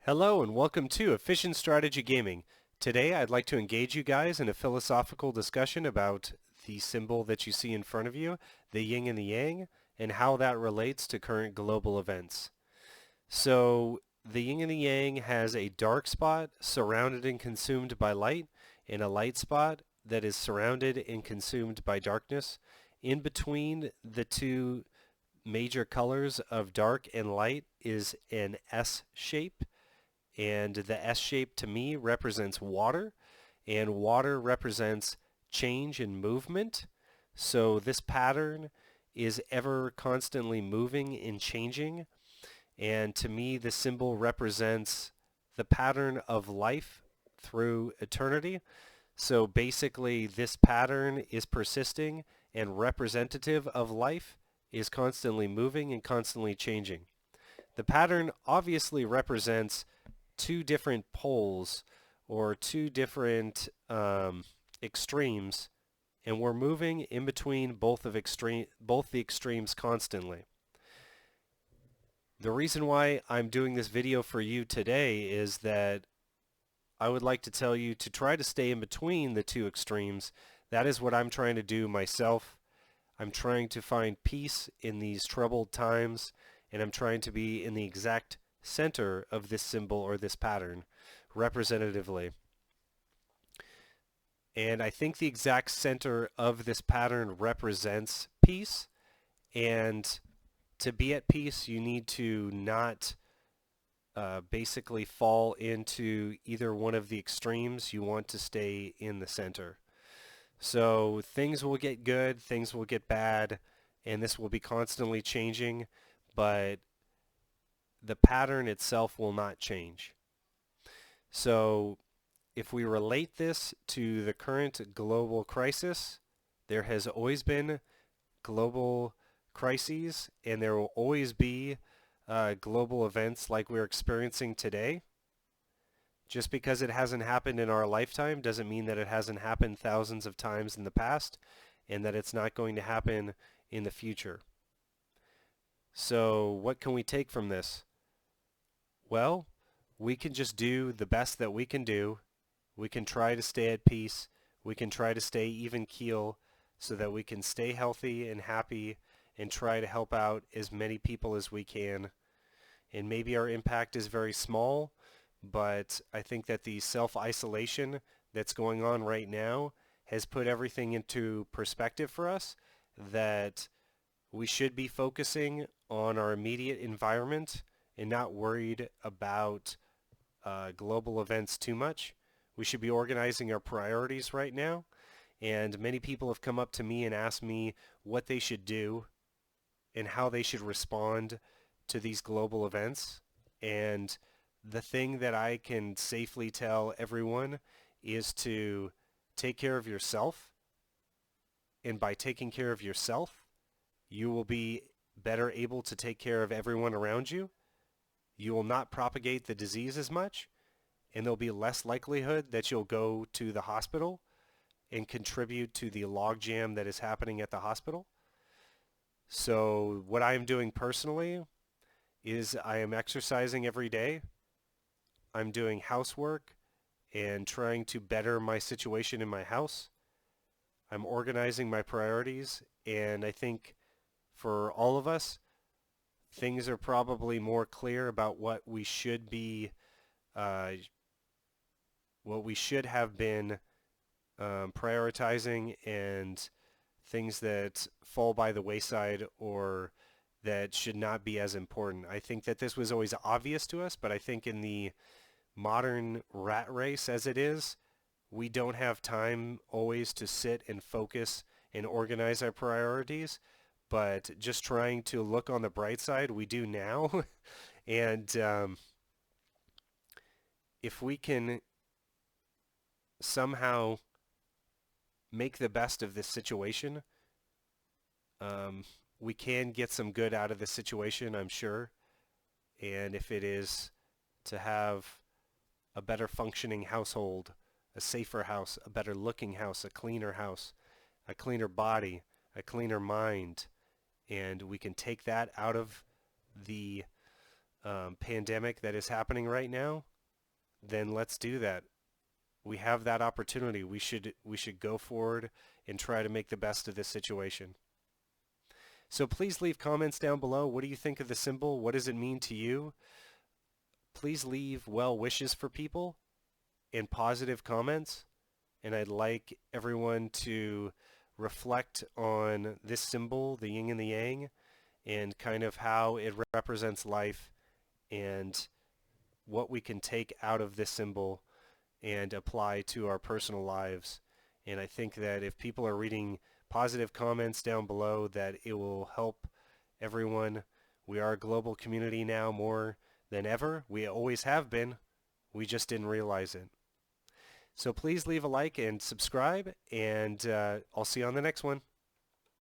Hello and welcome to Efficient Strategy Gaming. Today I'd like to engage you guys in a philosophical discussion about the symbol that you see in front of you, the yin and the yang, and how that relates to current global events. So the yin and the yang has a dark spot surrounded and consumed by light, and a light spot that is surrounded and consumed by darkness. In between the two major colors of dark and light is an S shape, and the S shape to me represents water, and water represents change and movement. So this pattern is ever constantly moving and changing, and to me the symbol represents the pattern of life through eternity. So basically this pattern is persisting and representative of life, is constantly moving and constantly changing. The pattern obviously represents two different poles or two different extremes, and we're moving in between both the extremes constantly. The reason why I'm doing this video for you today is that I would like to tell you to try to stay in between the two extremes. That is what I'm trying to do myself. I'm trying to find peace in these troubled times, and I'm trying to be in the exact center of this symbol or this pattern representatively. And I think the exact center of this pattern represents peace. And to be at peace, you need to not basically fall into either one of the extremes. You want to stay in the center. So things will get good, things will get bad, and this will be constantly changing, but the pattern itself will not change. So if we relate this to the current global crisis, there has always been global crises, and there will always be global events like we're experiencing today. Just because it hasn't happened in our lifetime doesn't mean that it hasn't happened thousands of times in the past and that it's not going to happen in the future. So what can we take from this? Well, we can just do the best that we can do. We can try to stay at peace. We can try to stay even keel so that we can stay healthy and happy and try to help out as many people as we can. And maybe our impact is very small, but I think that the self-isolation that's going on right now has put everything into perspective for us, that we should be focusing on our immediate environment and not worried about global events too much. We should be organizing our priorities right now, and many people have come up to me and asked me what they should do and how they should respond to these global events. And the thing that I can safely tell everyone is to take care of yourself. And by taking care of yourself, you will be better able to take care of everyone around you. You will not propagate the disease as much, and there'll be less likelihood that you'll go to the hospital and contribute to the logjam that is happening at the hospital. So what I am doing personally is I am exercising every day. I'm doing housework and trying to better my situation in my house. I'm organizing my priorities, and I think for all of us, things are probably more clear about what we should be, what we should have been prioritizing, and things that fall by the wayside or that should not be as important. I think that this was always obvious to us, but I think in the modern rat race as it is, we don't have time always to sit and focus and organize our priorities, but just trying to look on the bright side, we do now. And if we can somehow make the best of this situation, we can get some good out of this situation, I'm sure. And if it is to have a better functioning household, a safer house, a better looking house, a cleaner body, a cleaner mind, and we can take that out of the pandemic that is happening right now, then let's do that. We have that opportunity. We should go forward and try to make the best of this situation. So please leave comments down below. What do you think of the symbol? What does it mean to you? Please leave well wishes for people and positive comments. And I'd like everyone to reflect on this symbol, the yin and the yang, and kind of how it represents life and what we can take out of this symbol and apply to our personal lives. And I think that if people are reading positive comments down below, that it will help everyone. We are a global community now more than ever. We always have been. We just didn't realize it. So please leave a like and subscribe, and I'll see you on the next one.